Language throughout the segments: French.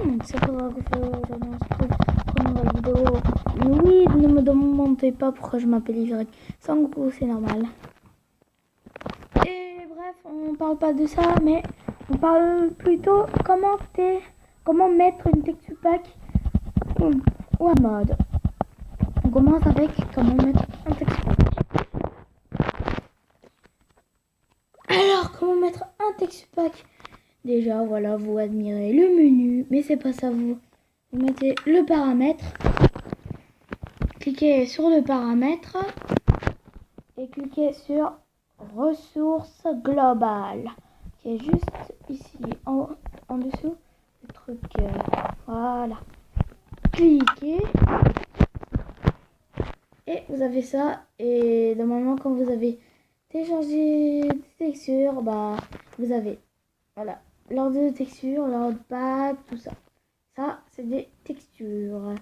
monde, c'est pas grave que aujourd'hui on se retrouve pour une nouvelle vidéo. Mais oui, ne me demandez pas pourquoi je m'appelle Y. Sans Goku, c'est normal. Et bref, on parle pas de ça, mais on parle plutôt comment mettre une texture pack ou un mode. On commence avec comment mettre un texture pack. Alors, comment mettre un texture pack? Déjà, voilà, vous admirez le menu, mais c'est pas ça, vous mettez le paramètre, cliquez sur le paramètre et cliquez sur ressources globales, qui est juste ici en dessous, le truc, voilà, cliquez et vous avez ça. Et normalement, quand vous avez téléchargé des textures, bah vous avez, voilà, l'ordre de texture, l'ordre pack, tout ça. Ça, c'est des textures.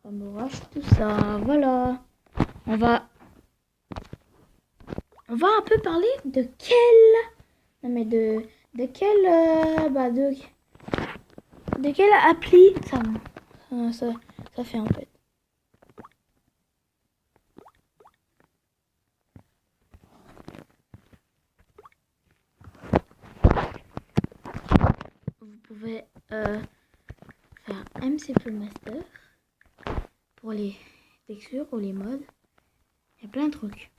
Amourage, tout ça. Voilà. On va un peu parler de non mais de quelle appli ça fait en fait. Vous pouvez faire MCP Master pour les textures ou les modes. Il y a plein de trucs.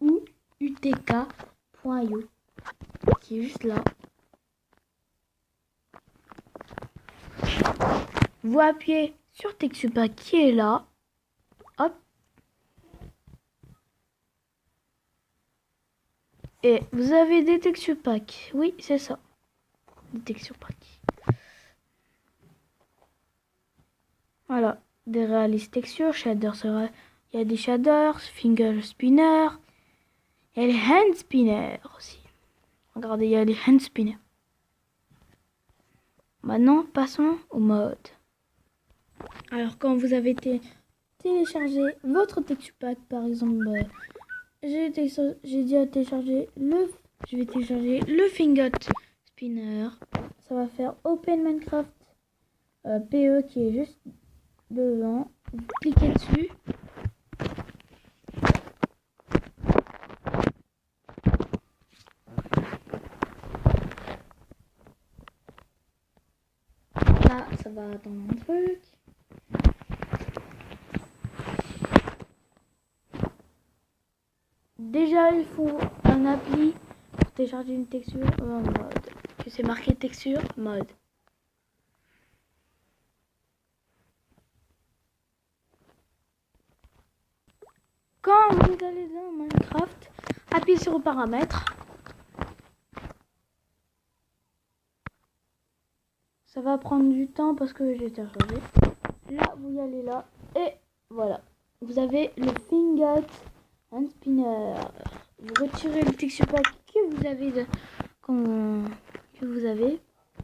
Ou utk.io qui est juste là. Vous appuyez sur texture pack qui est là. Hop. Et vous avez des texture packs. Oui, c'est ça. Des texture packs. Voilà. Des réalistes textures, shaders. Il y a des shaders, finger spinner. Il y a les hand spinners aussi. Regardez, il y a les hand spinners. Maintenant, passons au mode. Alors, quand vous avez téléchargé votre texture pack, par exemple, j'ai déjà téléchargé je vais télécharger le finger spinner. Ça va faire Open Minecraft PE qui est juste devant. Vous cliquez dessus. Là, ça va attendre un truc. Déjà, il faut un appli pour télécharger une texture en mode. Que c'est marqué texture mode. Quand vous allez dans Minecraft, appuyez sur le paramètre. Ça va prendre du temps parce que j'ai téléchargé. Là, vous y allez là. Et voilà. Vous avez le Finger and Spinner. Vous retirez le texture pack que vous avez.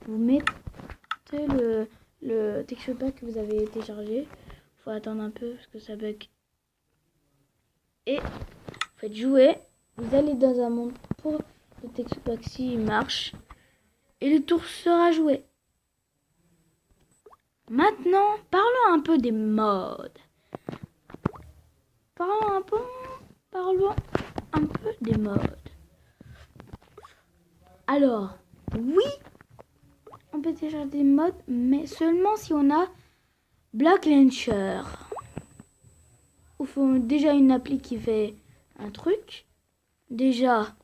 Vous mettez le texture pack que vous avez téléchargé. Faut attendre un peu parce que ça bug. Et vous faites jouer. Vous allez dans un monde pour le texture pack s'il marche. Et le tour sera joué. Maintenant, parlons un peu des modes. Parlons un peu des modes. Alors, oui, on peut télécharger des modes, mais seulement si on a Block Launcher. Il faut déjà une appli qui fait un truc. Déjà,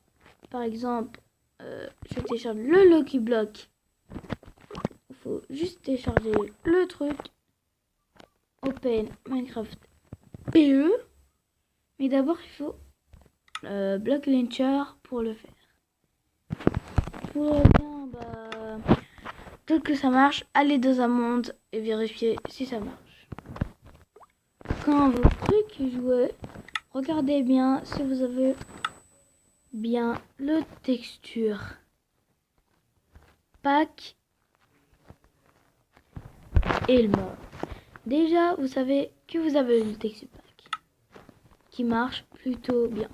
par exemple, je télécharge le Lucky Block. Il faut juste télécharger le truc. Open Minecraft PE. Mais d'abord, il faut Block Launcher pour le faire. Pour bien, peut-être que ça marche. Allez dans un monde et vérifiez si ça marche. Quand votre truc est joué, regardez bien si vous avez bien le texture pack et le mode. Déjà, vous savez que vous avez le texture pack qui marche plutôt bien.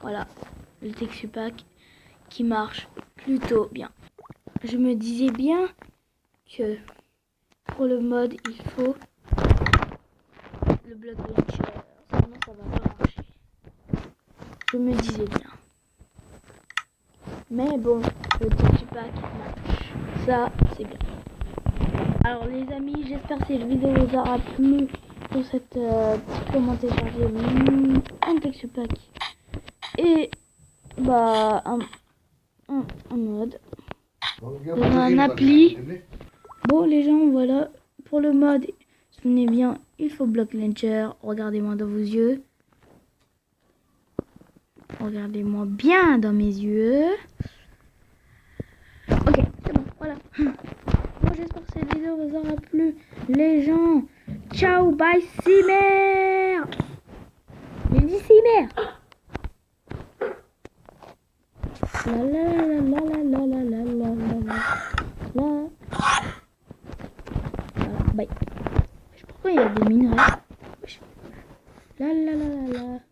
Voilà, le texture pack qui marche plutôt bien. Je me disais bien que pour le mode, il faut le block launcher, sinon ça va pas marcher. Je me disais bien. Mais bon, le texture pack marche. Ça, c'est bien. Alors les amis, j'espère que cette vidéo vous aura plu pour cette comment télécharger un texture pack et bah un mode dans un appli. Bon les gens, voilà pour le mode. Souvenez bien, il faut block launcher. Regardez-moi dans vos yeux. Regardez-moi bien dans mes yeux. Ok, c'est bon, voilà. Bon, j'espère que cette vidéo vous aura plu. Les gens, ciao, bye, Cimer. J'ai dit Cimer. La la la la la la la la la la. Voilà, bye. Je sais pas pourquoi il y a des minerais. La la la la la.